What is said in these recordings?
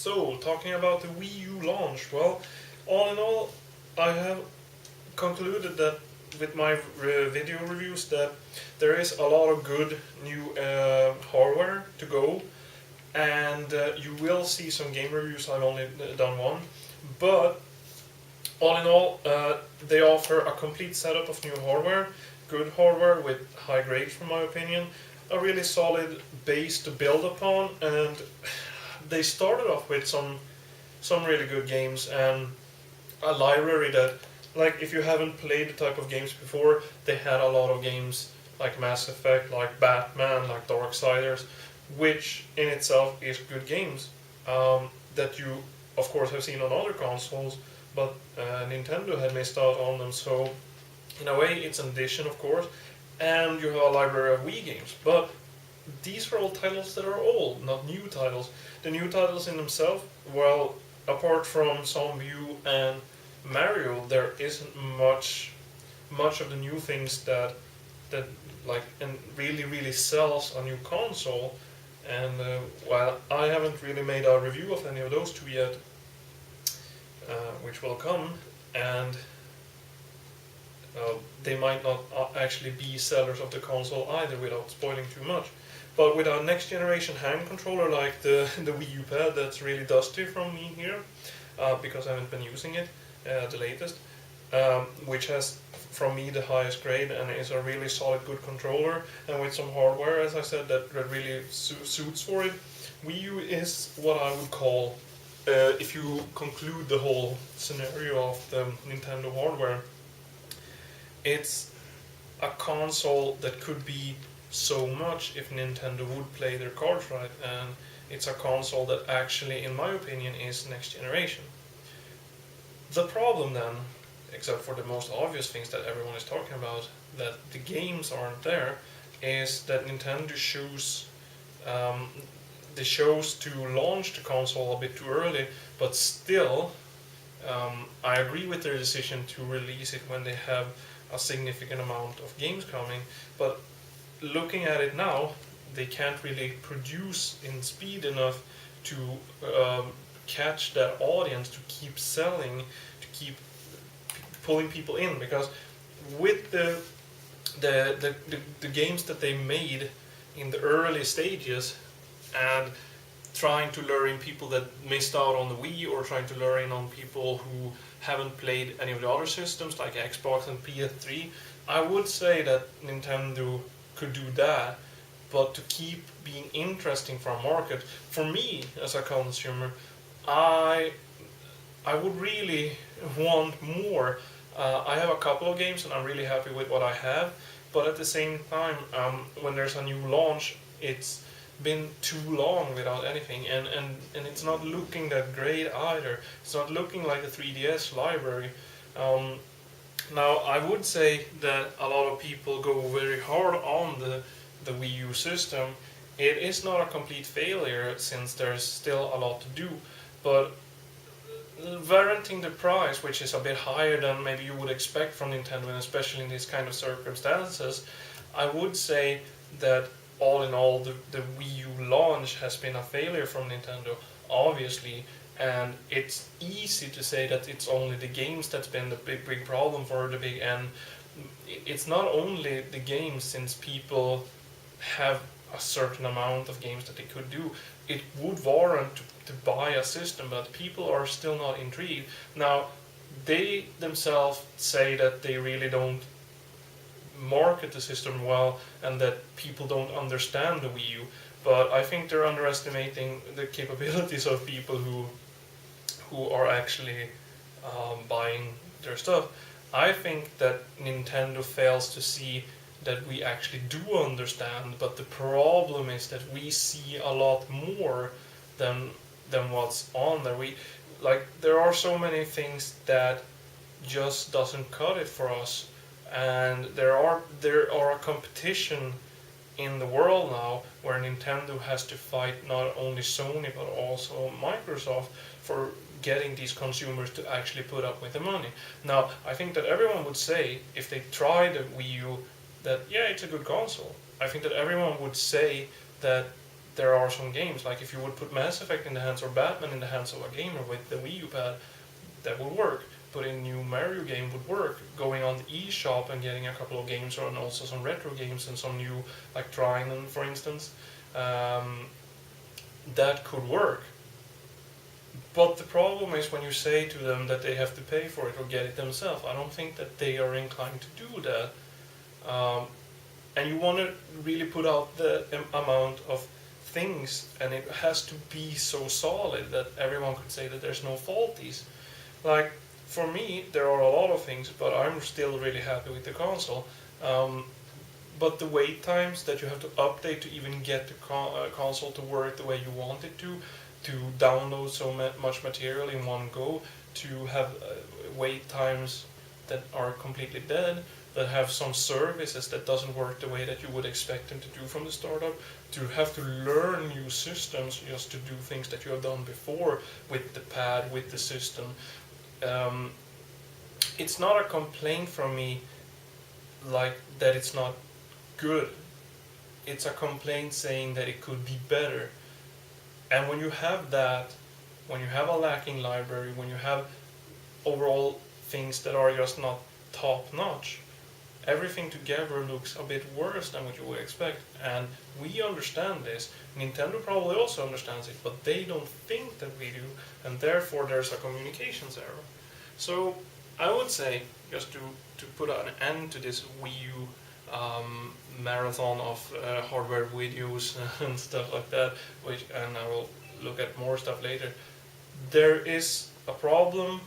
So, talking about the Wii U launch, well, all in all, I have concluded that with my video reviews that there is a lot of good new hardware to go, and you will see some game reviews. I've only done one, but all in all, they offer a complete setup of new hardware, good hardware with high grades, from my opinion, a really solid base to build upon, and they started off with some really good games and a library that, like, if you haven't played the type of games before, they had a lot of games like Mass Effect, like Batman, like Darksiders, which in itself is good games that you, of course, have seen on other consoles, but Nintendo had missed out on them. So, in a way, it's an addition, of course, and you have a library of Wii games. But these are all titles that are old, not new titles. The new titles in themselves, well, apart from Zombie and Mario, there isn't much of the new things that like and really sells a new console. And while I haven't really made a review of any of those two yet, which will come, and they might not actually be sellers of the console either, without spoiling too much. But with a next generation hand controller like the Wii U pad, that's really dusty from me here, because I haven't been using it, the latest, which has from me the highest grade and is a really solid, good controller, and with some hardware, as I said, that really suits for it. Wii U is what I would call, if you conclude the whole scenario of the Nintendo hardware, it's a console that could be so much if Nintendo would play their cards right, and it's a console that actually, in my opinion, is next generation. The problem then, except for the most obvious things that everyone is talking about, that the games aren't there, is that Nintendo chose to launch the console a bit too early, but still, I agree with their decision to release it when they have a significant amount of games coming, but looking at it now, they can't really produce in speed enough to catch that audience, to keep selling, to keep pulling people in, because with the games that they made in the early stages and trying to lure in people that missed out on the Wii, or trying to lure in on people who haven't played any of the other systems like Xbox and PS3, I would say that Nintendo could do that, but to keep being interesting for a market, for me as a consumer, I would really want more. I have a couple of games and I'm really happy with what I have, but at the same time, when there's a new launch, it's been too long without anything, and it's not looking that great either. It's not looking like the 3DS library. Now, I would say that a lot of people go very hard on the Wii U system. It is not a complete failure, since there's still a lot to do, but warranting the price, which is a bit higher than maybe you would expect from Nintendo, and especially in these kind of circumstances, I would say that all in all, the Wii U launch has been a failure from Nintendo, obviously, and it's easy to say that it's only the games that's been the big problem for the big end. It's not only the games, since people have a certain amount of games that they could do. It would warrant to buy a system, but people are still not intrigued. Now, they themselves say that they really don't market the system well, and that people don't understand the Wii U, but I think they're underestimating the capabilities of people who are actually buying their stuff. I think that Nintendo fails to see that we actually do understand, but the problem is that we see a lot more than what's on there. There are so many things that just doesn't cut it for us, and there are a competition in the world now where Nintendo has to fight not only Sony but also Microsoft for getting these consumers to actually put up with the money. Now, I think that everyone would say, if they try the Wii U, that yeah, it's a good console. I think that everyone would say that there are some games, like if you would put Mass Effect in the hands or Batman in the hands of a gamer with the Wii U pad, that would work. Putting a new Mario game would work. Going on the eShop and getting a couple of games, and also some retro games and some new, like Trinon, for instance, that could work. But the problem is when you say to them that they have to pay for it or get it themselves. I don't think that they are inclined to do that. And you want to really put out the amount of things, and it has to be so solid that everyone could say that there's no faulties. Like, for me, there are a lot of things, but I'm still really happy with the console. But the wait times that you have to update to even get the console to work the way you want it to download so much material in one go, to have wait times that are completely dead, that have some services that doesn't work the way that you would expect them to do from the startup, to have to learn new systems just to do things that you have done before with the pad, with the system. It's not a complaint from me like that it's not good. It's a complaint saying that it could be better. And when you have that, when you have a lacking library, when you have overall things that are just not top notch, everything together looks a bit worse than what you would expect. And we understand this. Nintendo probably also understands it, but they don't think that we do, and therefore there's a communications error. So I would say, just to put an end to this Wii U marathon of hardware videos and stuff like that, and I will look at more stuff later. There is a problem.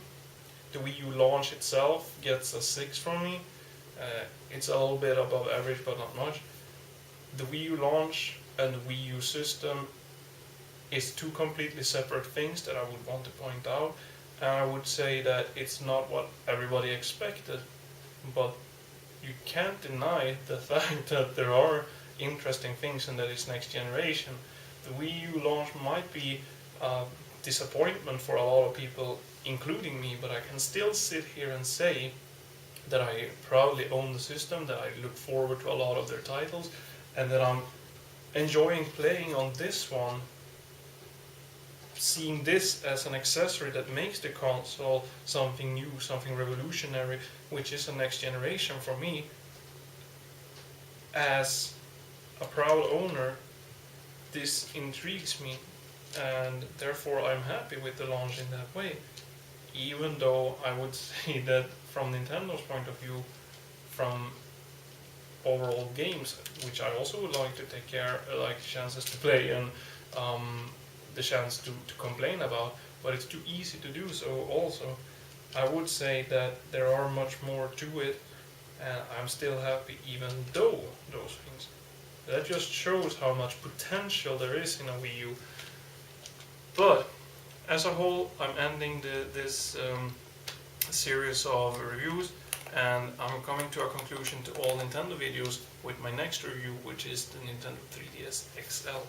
The Wii U launch itself gets a 6 from me. It's a little bit above average, but not much. The Wii U launch and the Wii U system is two completely separate things that I would want to point out. And I would say that it's not what everybody expected, but you can't deny the fact that there are interesting things in that it's next generation. The Wii U launch might be a disappointment for a lot of people, including me, but I can still sit here and say that I proudly own the system, that I look forward to a lot of their titles, and that I'm enjoying playing on this one, seeing this as an accessory that makes the console something new, something revolutionary, which is a next generation for me. As a proud owner, this intrigues me, and therefore I'm happy with the launch in that way. Even though I would say that from Nintendo's point of view, from overall games, which I also would like to take care, like chances to play and the chance to complain about, but it's too easy to do so also. I would say that there are much more to it, and I'm still happy even though those things. That just shows how much potential there is in a Wii U. But as a whole, I'm ending this series of reviews, and I'm coming to a conclusion to all Nintendo videos with my next review, which is the Nintendo 3DS XL.